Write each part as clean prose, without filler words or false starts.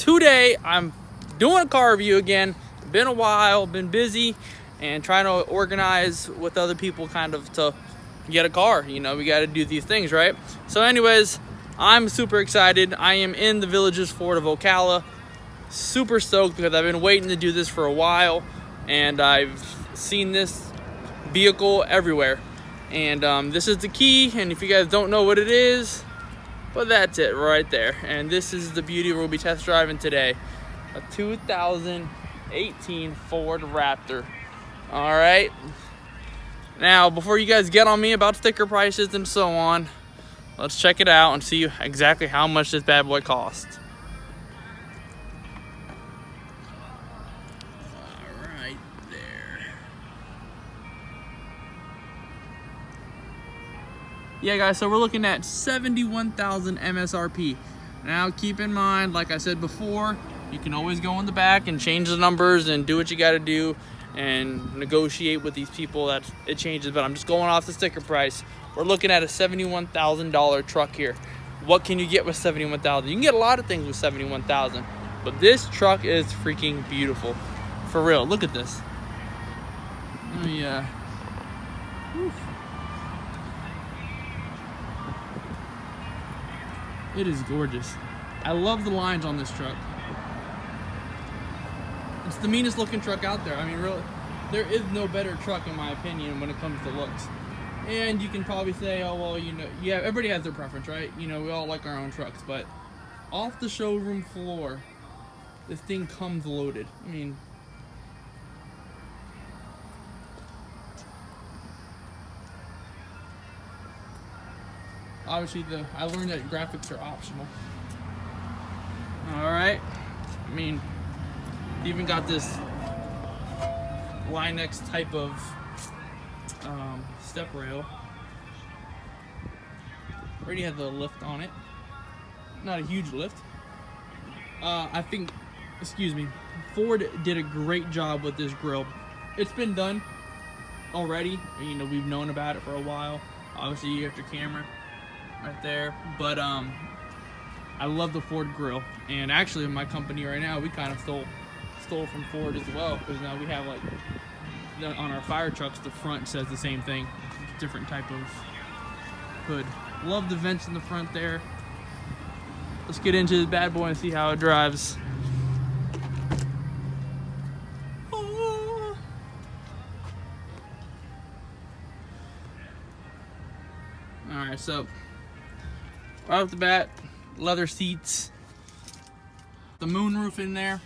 today I'm doing a car review again. Been a while, been busy, and trying to organize with other people kind of to get a car. You know, we got to do these things, right? So anyways, I'm super excited. I am in the Villages Ford of Ocala. Super stoked because I've been waiting to do this for a while, and I've seen this vehicle everywhere. And this is the key, and if you guys don't know what it is, but that's it right there. And this is the beauty we'll be test driving today. A 2018 Ford Raptor. All right. Now, before you guys get on me about sticker prices and so on, let's check it out and see exactly how much this bad boy costs. All right, there. Yeah, guys, so we're looking at $71,000 MSRP. Now, keep in mind, like I said before, you can always go in the back and change the numbers and do what you got to do and negotiate with these people that it changes, but I'm just going off the sticker price. We're looking at a $71,000 truck here. What can you get with $71,000? You can get a lot of things with $71,000, but this truck is freaking beautiful. For real, look at this. Oh yeah. Whew. It is gorgeous. I love the lines on this truck. It's the meanest looking truck out there. I mean, really, there is no better truck in my opinion when it comes to looks. And you can probably say, oh, well, you know, yeah, everybody has their preference, right? You know, we all like our own trucks, but off the showroom floor, this thing comes loaded. I mean, obviously I learned that graphics are optional. All right. I mean, even got this Line-X type of step rail. Already had the lift on it. Not a huge lift. I think, excuse me, Ford did a great job with this grille. It's been done already. You know, we've known about it for a while. Obviously, you got your camera right there. But I love the Ford grille. And actually, in my company right now, we kind of stole from Ford as well, because now we have, like, on our fire trucks, the front says the same thing, different type of hood. Love the vents in the front there. Let's get into this bad boy and see how it drives. Oh. All right, so right off the bat, leather seats, the moonroof in there.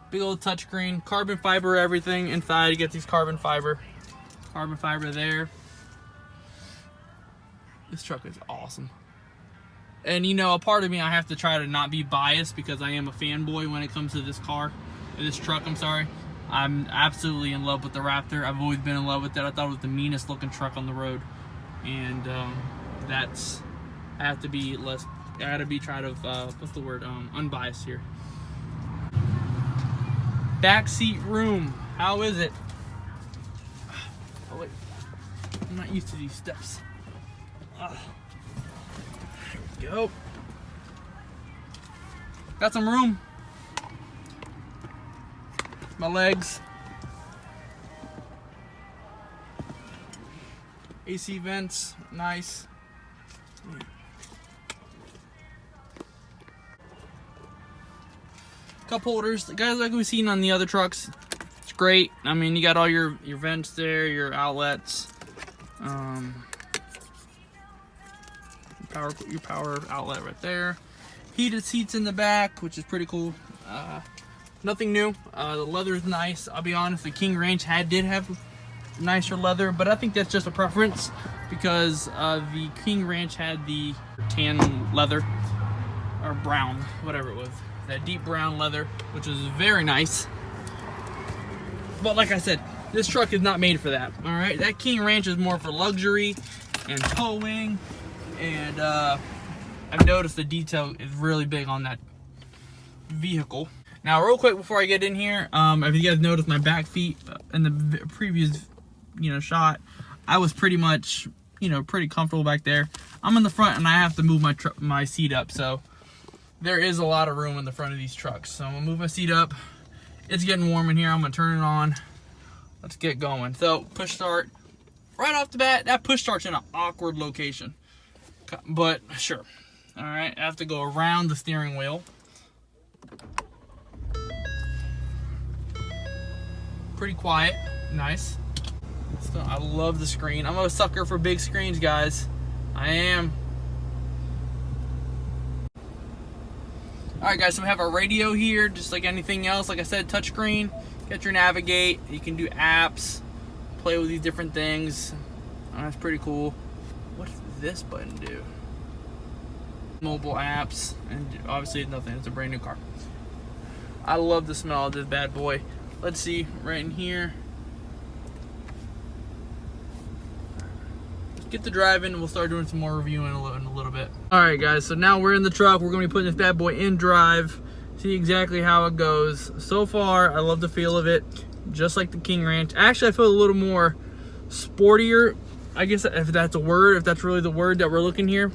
Big old touchscreen, carbon fiber everything inside. You get these carbon fiber there. This truck is awesome. And you know, a part of me, I have to try to not be biased because I am a fanboy when it comes to this car, this truck, I'm sorry. I'm absolutely in love with the Raptor. I've always been in love with it. I thought it was the meanest looking truck on the road. And I have to be unbiased here. Backseat room, how is it? Oh wait, I'm not used to these steps. There we go. Got some room. My legs. AC vents, nice. Cup holders, guys, like we've seen on the other trucks. It's great. I mean, you got all your vents there, your outlets, your power outlet right there. Heated seats in the back, which is pretty cool. Nothing new. The leather is nice. I'll be honest, the King Ranch did have nicer leather, but I think that's just a preference because the King Ranch had the tan leather or brown, whatever it was. That deep brown leather, which is very nice. But like I said, this truck is not made for that. All right, that King Ranch is more for luxury and towing. And I've noticed the detail is really big on that vehicle. Now, real quick before I get in here, if you guys noticed my back feet in the previous, shot, I was pretty much, pretty comfortable back there. I'm in the front and I have to move my seat up, so there is a lot of room in the front of these trucks. So I'm gonna move my seat up. It's getting warm in here. I'm gonna turn it on. Let's get going. So push start. Right off the bat, that push start's in an awkward location. But sure. All right, I have to go around the steering wheel. Pretty quiet, nice. So I love the screen. I'm a sucker for big screens, guys. I am. All right, guys, so we have our radio here, just like anything else. Like I said, touchscreen, get your navigate. You can do apps, play with these different things. Oh, that's pretty cool. What does this button do? Mobile apps, and obviously nothing. It's a brand new car. I love the smell of this bad boy. Let's see, right in here. Let's get to driving, and we'll start doing some more reviewing in a little bit. All right, guys, so now we're in the truck. We're gonna be putting this bad boy in drive, see exactly how it goes. So far, I love the feel of it, just like the King Ranch. Actually, I feel a little more sportier, I guess, if that's a word, if that's really the word that we're looking here.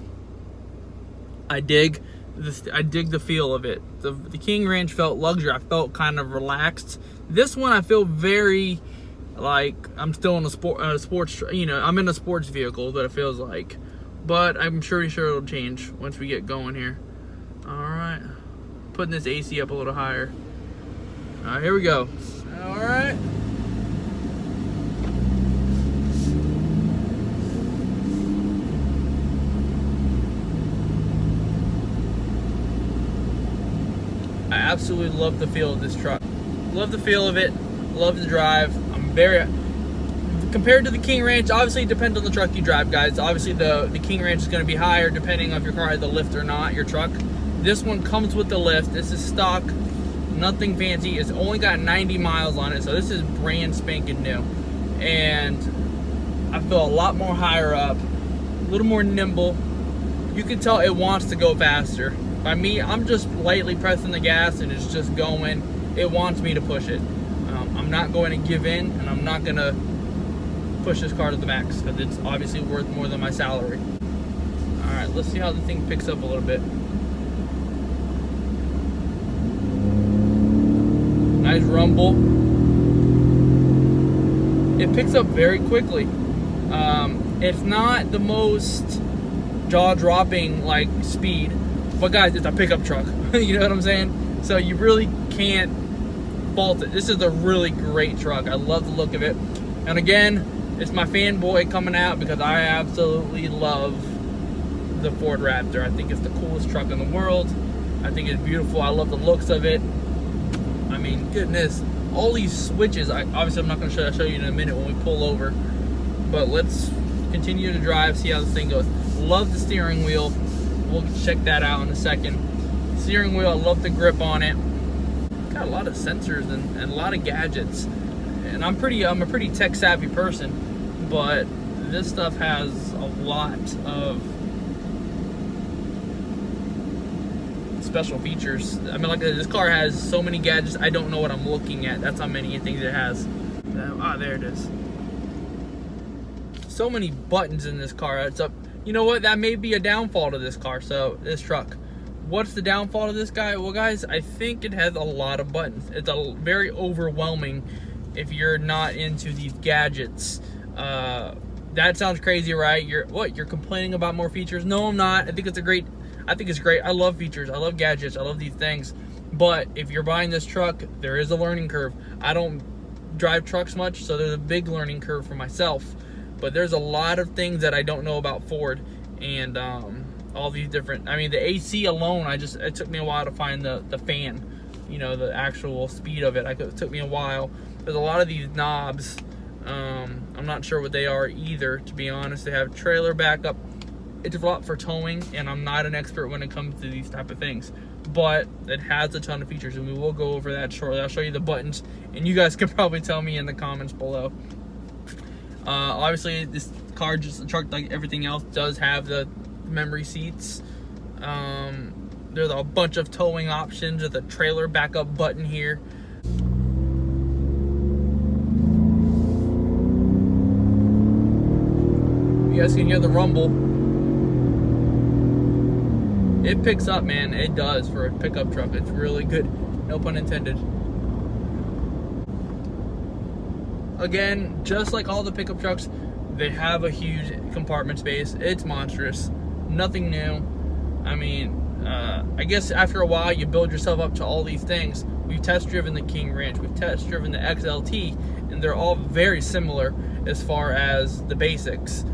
I dig the feel of it. The King Ranch felt luxury. I felt kind of relaxed. This one, I feel very like I'm still in a sports, you know, I'm in a sports vehicle that it feels like. But I'm pretty sure it'll change once we get going here. All right, putting this AC up a little higher. All right, here we go. All right. I absolutely love the feel of this truck. Love the feel of it. Love the drive. Compared to the King Ranch, obviously it depends on the truck you drive, guys. Obviously the King Ranch is going to be higher depending on if your car has the lift or not, your truck. This one comes with the lift. This is stock, nothing fancy. It's only got 90 miles on it, so this is brand spanking new. And I feel a lot more higher up, a little more nimble. You can tell it wants to go faster. By me, I'm just lightly pressing the gas and it's just going. It wants me to push it. I'm not going to give in, and I'm not going to push this car to the max because it's obviously worth more than my salary. All right, let's see how the thing picks up a little bit. Nice rumble. It picks up very quickly. It's not the most jaw-dropping like speed, but guys, it's a pickup truck. You know what I'm saying? So you really can't fault it. This is a really great truck. I love the look of it. And again, it's my fanboy coming out because I absolutely love the Ford Raptor. I think it's the coolest truck in the world. I think it's beautiful. I love the looks of it. I mean, goodness, all these switches. Obviously, I'm not going to show you in a minute when we pull over. But let's continue to drive, see how this thing goes. Love the steering wheel. We'll check that out in a second. Steering wheel, I love the grip on it. Got a lot of sensors and a lot of gadgets. And I'm a pretty tech savvy person, but this stuff has a lot of special features. I mean, like this car has so many gadgets, I don't know what I'm looking at. That's how many things it has. Ah, there it is. So many buttons in this car. It's up. You know what? That may be a downfall to this car. So this truck. What's the downfall of this guy? Well, guys, I think it has a lot of buttons. It's very overwhelming if you're not into these gadgets. That sounds crazy, right? You're complaining about more features? No, I'm not. I think it's great. I love features. I love gadgets. I love these things. But if you're buying this truck, there is a learning curve. I don't drive trucks much, so there's a big learning curve for myself. But there's a lot of things that I don't know about Ford, and all these different. I mean, the AC alone, it took me a while to find the fan. You know, the actual speed of it. It took me a while. There's a lot of these knobs. I'm not sure what they are either, to be honest. They have trailer backup. It's a lot for towing, and I'm not an expert when it comes to these type of things. But it has a ton of features, and we will go over that shortly. I'll show you the buttons, and you guys can probably tell me in the comments below. Obviously, this car, just a truck like everything else, does have the memory seats. There's a bunch of towing options. There's a trailer backup button here. You guys can hear the rumble. it picks up, man. It does for a pickup truck. It's really good. No pun intended. Again, just like all the pickup trucks, they have a huge compartment space. It's monstrous. Nothing new. I mean, I guess after a while you build yourself up to all these things. We've test driven the King Ranch, we've test driven the XLT, and they're all very similar as far as the basics.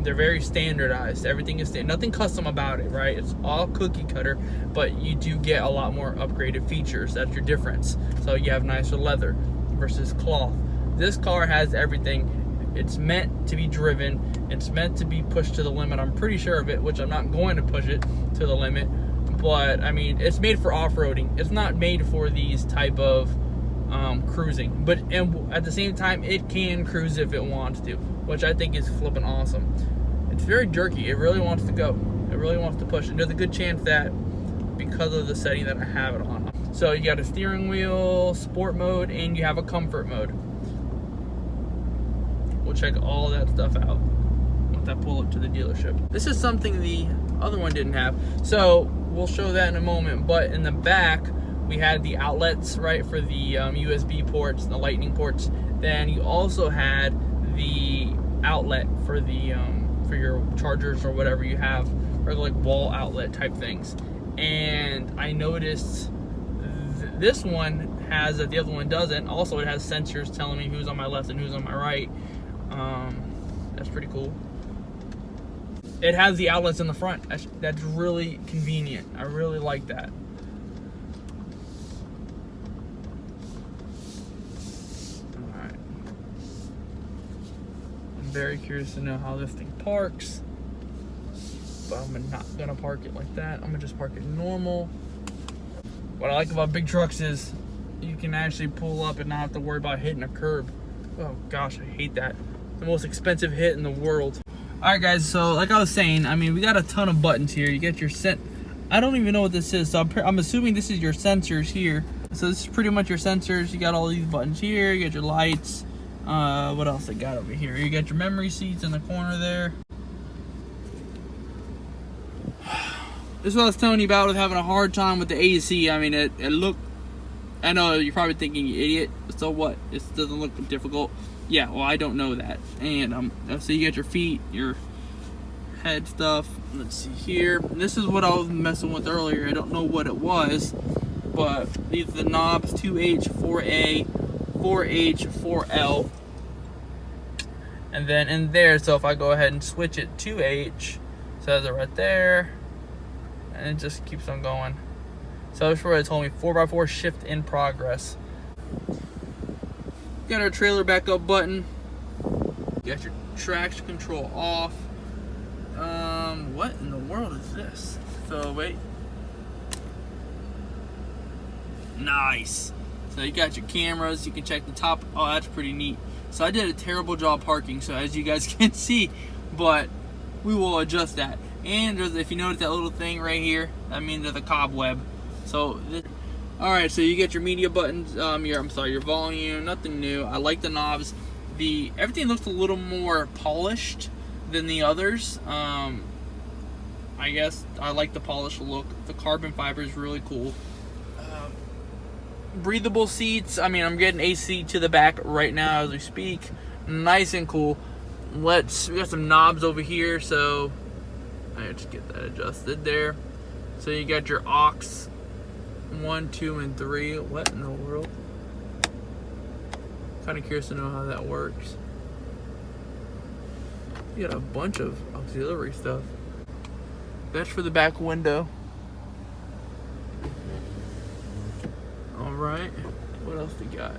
They're very standardized. Everything is nothing custom about it, right? It's all cookie cutter, but you do get a lot more upgraded features. That's your difference. So you have nicer leather versus cloth. This car has everything. It's meant to be driven. It's meant to be pushed to the limit. I'm pretty sure of it, which I'm not going to push it to the limit. But I mean, it's made for off-roading. It's not made for these type of cruising. But and at the same time, it can cruise if it wants to, which I think is flipping awesome. It's very jerky. It really wants to go. It really wants to push. And there's a good chance that because of the setting that I have it on. So you got a steering wheel, sport mode, and you have a comfort mode. We'll check all that stuff out once I pull it to the dealership. This is something the other one didn't have. So we'll show that in a moment. But in the back, we had the outlets, right, for the USB ports and the lightning ports. Then you also had the outlet for the for your chargers or whatever you have, or like wall outlet type things. And I noticed this one has that the other one doesn't. Also, it has sensors telling me who's on my left and who's on my right. That's pretty cool. It has the outlets in the front. That's really convenient. I really like that. Alright. I'm very curious to know how this thing parks. But I'm not gonna park it like that. I'm gonna just park it normal. What I like about big trucks is you can actually pull up and not have to worry about hitting a curb. Oh gosh, I hate that. The most expensive hit in the world. Alright guys, so like I was saying, I mean, we got a ton of buttons here. You get your I don't even know what this is, so I'm assuming this is your sensors here. So this is pretty much your sensors. You got all these buttons here. You got your lights. What else I got over here? You got your memory seats in the corner there. This is what I was telling you about with having a hard time with the AC. I mean, it looked, I know you're probably thinking, you idiot, so what? It doesn't look difficult. Yeah, well, I don't know that. And so you got your feet, your head stuff. Let's see here. This is what I was messing with earlier. I don't know what it was, but these are the knobs: 2H, 4A, 4H, 4L. And then in there, so if I go ahead and switch it to H, says it right there. And it just keeps on going. So that's where it told me 4x4 shift in progress. Got our trailer backup button. Got your traction control off. What in the world is this? So wait. Nice. So you got your cameras. You can check the top. Oh, that's pretty neat. So I did a terrible job parking, so as you guys can see, but we will adjust that. And if you notice that little thing right here, that means there's a cobweb. So, alright, so you get your media buttons, your volume, nothing new. I like the knobs. Everything looks a little more polished than the others. I guess I like the polished look. The carbon fiber is really cool. Breathable seats. I mean, I'm getting AC to the back right now as we speak. Nice and cool. We got some knobs over here, so I have to get that adjusted there. So you got your aux 1, 2, and 3. What in the world? Kind of curious to know how that works. You got a bunch of auxiliary stuff. That's for the back window. Alright. What else we got?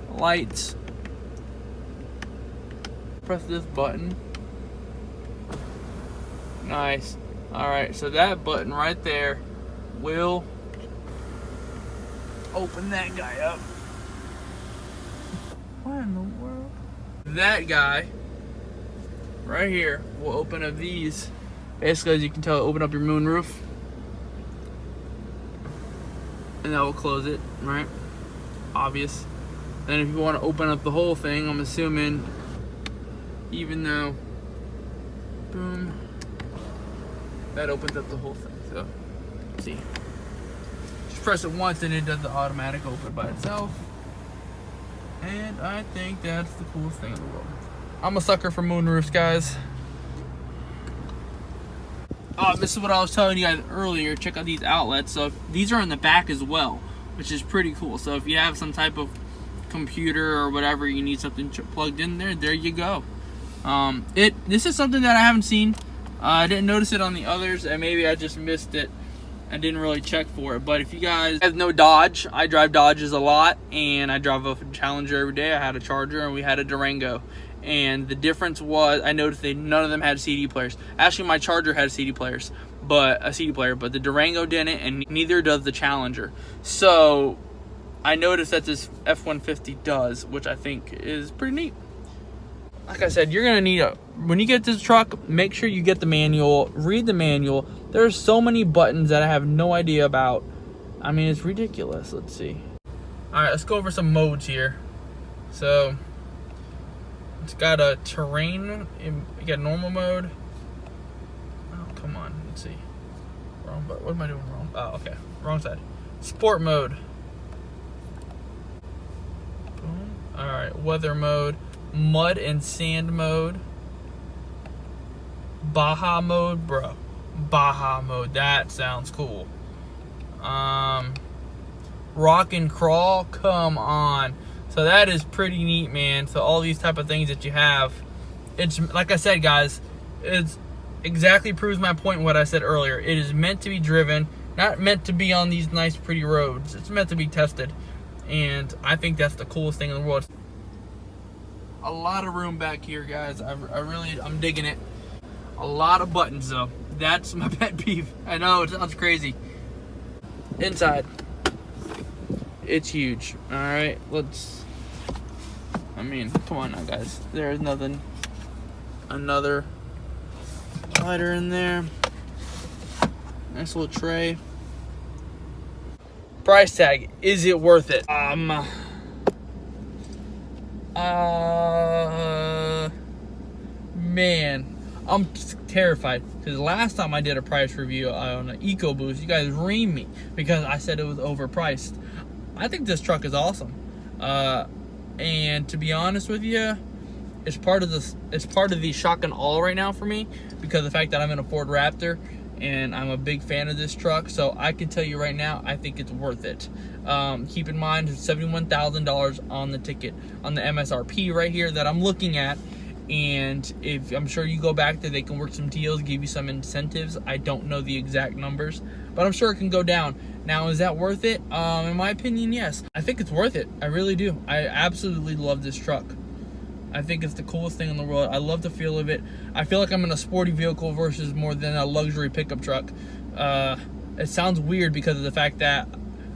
Lights. Press this button. Nice. Alright, so that button right there will open that guy up. What in the world? That guy right here will open up these. Basically, as you can tell, open up your moonroof. And that will close it, right? Obvious. Then if you want to open up the whole thing, I'm assuming, even though, boom, that opens up the whole thing. So, let's see. Just press it once and it does the automatic open by itself. And I think that's the coolest thing in the world. I'm a sucker for moonroofs, guys. Oh, this is what I was telling you guys earlier. Check out these outlets. So these are in the back as well, which is pretty cool. So if you have some type of computer or whatever, you need something plugged in there, there you go. This is something that I haven't seen. I didn't notice it on the others, and maybe I just missed it. I didn't really check for it. But if you guys have no Dodge, I drive Dodges a lot, and I drive a Challenger every day. I had a Charger and we had a Durango. And the difference was, I noticed none of them had CD players. Actually, my Charger had CD players, but the Durango didn't, and neither does the Challenger. So I noticed that this F-150 does, which I think is pretty neat. Like I said, you're gonna need when you get this truck, make sure you get the manual, read the manual. There's so many buttons that I have no idea about. I mean, it's ridiculous. Let's see. All right, let's go over some modes here. So it's got a terrain, you got normal mode. Oh, come on, let's see. Wrong, but what am I doing wrong? Oh, okay, wrong side. Sport mode. Boom. All right, weather mode, mud and sand mode. Baja mode, bro. Baja mode, that sounds cool. Rock and crawl, come on. So that is pretty neat, man. So all these type of things that you have, it's like I said, guys, it's exactly proves my point what I said earlier. It is meant to be driven, not meant to be on these nice pretty roads. It's meant to be tested, and I think that's the coolest thing in the world. A lot of room back here, guys. I'm digging it. A lot of buttons though. That's my pet peeve. I know it sounds crazy. Inside, it's huge. All right, I mean, come on now, guys. There's nothing. Another lighter in there. Nice little tray. Price tag. Is it worth it? Man, I'm terrified because last time I did a price review on an EcoBoost, you guys reamed me because I said it was overpriced. I think this truck is awesome. And to be honest with you, it's part of the shock and awe right now for me because of the fact that I'm in a Ford Raptor and I'm a big fan of this truck. So I can tell you right now, I think it's worth it. Keep in mind, it's $71,000 on the ticket, on the MSRP right here that I'm looking at. And if I'm sure you go back there, they can work some deals, give you some incentives. I don't know the exact numbers, but I'm sure it can go down. Now, is that worth it? In my opinion, yes. I think it's worth it. I really do. I absolutely love this truck. I think it's the coolest thing in the world. I love the feel of it. I feel like I'm in a sporty vehicle versus more than a luxury pickup truck. It sounds weird because of the fact that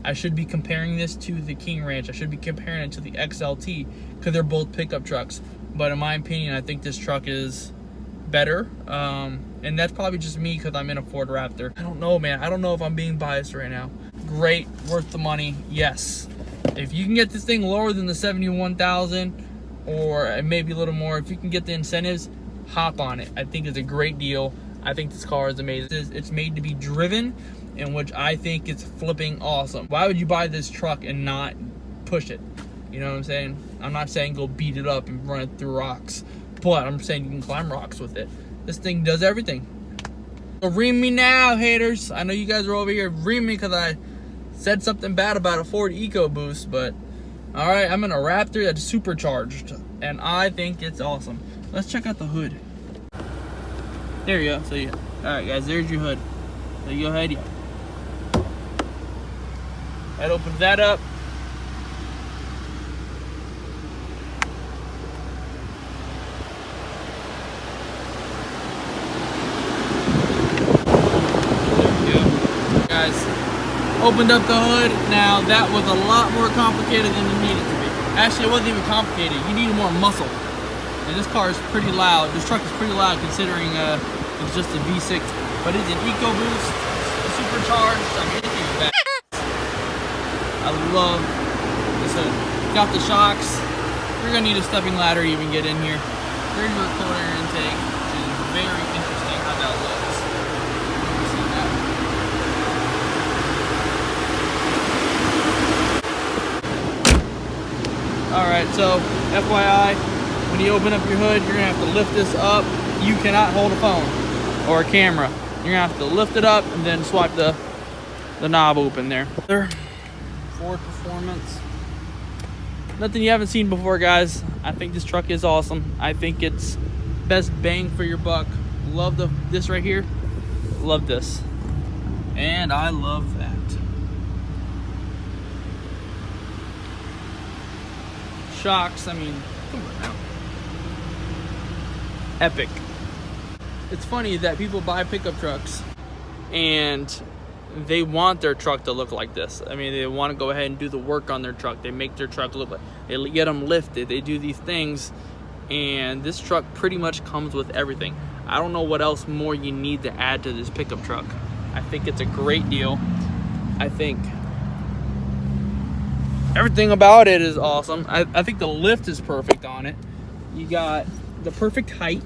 I should be comparing this to the King Ranch. I should be comparing it to the XLT because they're both pickup trucks. But in my opinion, I think this truck is better. And that's probably just me because I'm in a Ford Raptor. I don't know, man. I don't know if I'm being biased right now. Great, worth the money, yes. If you can get this thing lower than the $71,000 or maybe a little more, if you can get the incentives, hop on it. I think it's a great deal. I think this car is amazing. It's made to be driven, in which I think it's flipping awesome. Why would you buy this truck and not push it? You know what I'm saying? I'm not saying go beat it up and run it through rocks, but I'm saying you can climb rocks with it. This thing does everything. So ream me now, haters. I know you guys are over here reaming me because I said something bad about a Ford EcoBoost, but all right, I'm in a Raptor that's supercharged, and I think it's awesome. Let's check out the hood. There you go. So yeah, all right, guys, there's your hood. There you go, ahead. That opens that up. Opened up the hood. Now that was a lot more complicated than it needed to be. Actually, it wasn't even complicated. You needed more muscle. And this car is pretty loud. This truck is pretty loud considering it's just a V6. But it's an EcoBoost, supercharged. I mean, it's bad. I love this hood. Got the shocks. You're gonna need a stepping ladder to even get in here. There's your cold air intake, which is very interesting how that looks. right, so FYI, when you open up your hood, you're gonna have to lift this up. You cannot hold a phone or a camera. You're gonna have to lift it up and then swipe the knob open there. Ford Performance. Nothing you haven't seen before, guys. I think this truck is awesome. I think it's best bang for your buck. Love this right here. Love this. And I love that. Shocks, I mean, come on now. Epic. It's funny that people buy pickup trucks and they want their truck to look like this. I mean, they want to go ahead and do the work on their truck. They make their truck look like, they get them lifted, they do these things, and this truck pretty much comes with everything. I don't know what else more you need to add to this pickup truck. I think it's a great deal. I think everything about it is awesome. I think the lift is perfect on it. You got the perfect height,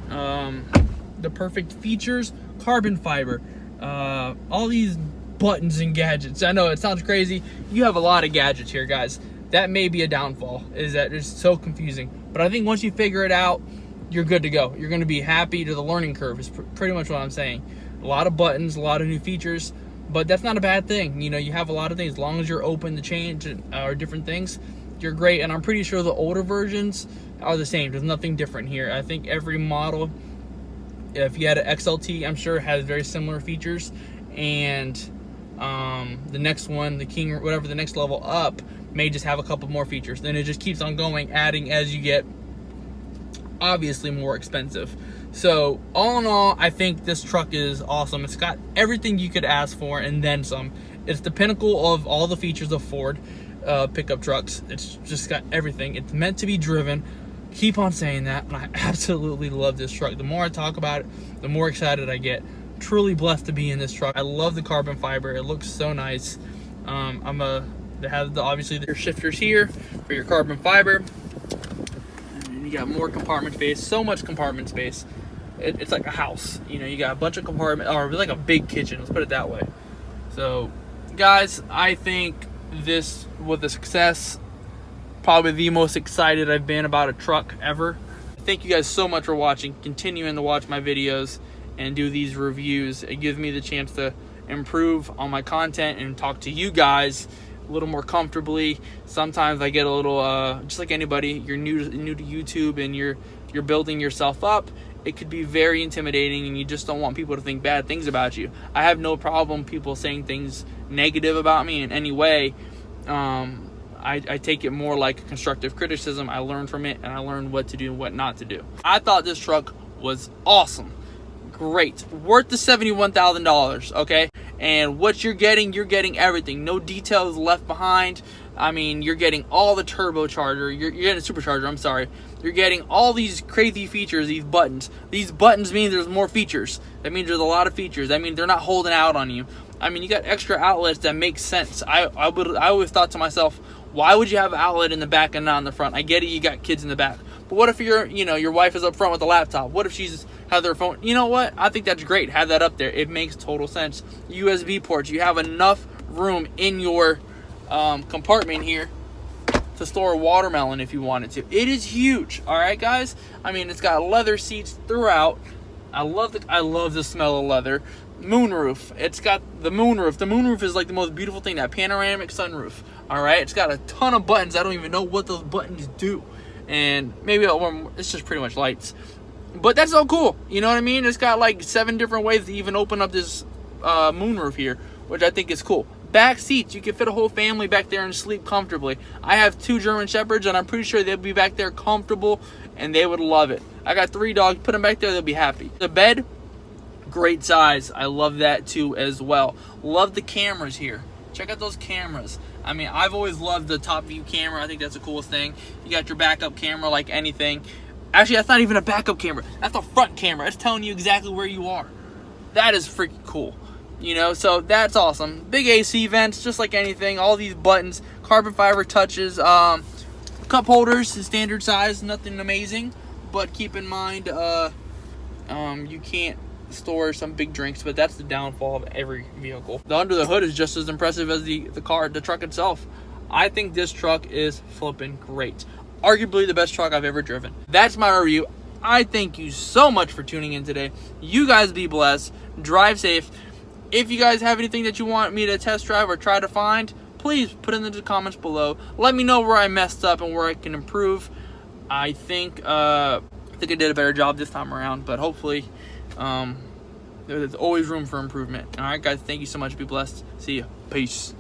the perfect features, carbon fiber, all these buttons and gadgets. I know it sounds crazy. You have a lot of gadgets here, guys. That may be a downfall, is that it's so confusing. But I think once you figure it out, you're good to go. You're going to be happy to the learning curve is pretty much what I'm saying. A lot of buttons, a lot of new features, but that's not a bad thing. You know, you have a lot of things. As long as you're open to change or different things, you're great. And I'm pretty sure the older versions are the same. There's nothing different here. I think every model, if you had an XLT, I'm sure has very similar features. And the next one, the King or whatever, the next level up may just have a couple more features. Then it just keeps on going, adding as you get obviously more expensive. So all in all, I think this truck is awesome. It's got everything you could ask for and then some. It's the pinnacle of all the features of Ford pickup trucks. It's just got everything. It's meant to be driven. Keep on saying that, and I absolutely love this truck. The more I talk about it, the more excited I get. Truly blessed to be in this truck. I love the carbon fiber. It looks so nice. They have obviously their shifters here for your carbon fiber. And you got more compartment space. So much compartment space. It's like a house. You know, you got a bunch of compartments, or like a big kitchen. Let's put it that way. So, guys, I think this was a success. Probably the most excited I've been about a truck ever. Thank you guys so much for watching. Continuing to watch my videos and do these reviews. It gives me the chance to improve on my content and talk to you guys a little more comfortably. Sometimes I get a little just like anybody, you're new to YouTube and you're building yourself up. It could be very intimidating and you just don't want people to think bad things about you. I have no problem people saying things negative about me in any way. I take it more like constructive criticism. I learn from it and I learn what to do and what not to do. I thought this truck was awesome. Great. Worth the $71,000, okay? And what you're getting everything. No details left behind. I mean, you're getting all the turbocharger. You're getting a supercharger, I'm sorry. You're getting all these crazy features, these buttons. These buttons mean there's more features. That means there's a lot of features. That means they're not holding out on you. I mean, you got extra outlets that make sense. I always thought to myself, why would you have an outlet in the back and not in the front? I get it, you got kids in the back. But what if your wife is up front with a laptop? What if she's have their phone? You know what? I think that's great. Have that up there. It makes total sense. USB ports. You have enough room in your compartment here to store a watermelon if you wanted to. It is huge. All right, guys. I mean, it's got leather seats throughout. I love the smell of leather. Moonroof. It's got the moonroof. The moonroof is like the most beautiful thing. That panoramic sunroof. All right. It's got a ton of buttons. I don't even know what those buttons do. And maybe it's just pretty much lights. But that's so cool. You know what I mean? It's got like 7 different ways to even open up this moonroof here, which I think is cool. Back seats. You can fit a whole family back there and sleep comfortably. I have 2 German Shepherds, and I'm pretty sure they'll be back there comfortable, and they would love it. I got 3 dogs. Put them back there. They'll be happy. The bed, great size. I love that too as well. Love the cameras here. Check out those cameras. I mean, I've always loved the top view camera. I think that's the coolest thing. You got your backup camera like anything. Actually, that's not even a backup camera. That's a front camera. It's telling you exactly where you are. That is freaking cool. You know, so that's awesome. Big AC vents, just like anything. All these buttons, carbon fiber touches, cup holders, standard size, nothing amazing. But keep in mind, you can't store some big drinks, but that's the downfall of every vehicle. The under the hood is just as impressive as the truck itself. I think this truck is flipping great. Arguably the best truck I've ever driven. That's my review. I thank you so much for tuning in today. You guys be blessed. Drive safe. If you guys have anything that you want me to test drive or try to find, please put it in the comments below. Let me know where I messed up and where I can improve. I think I did a better job this time around, but hopefully there's always room for improvement. All right, guys, thank you so much. Be blessed. See you. Peace.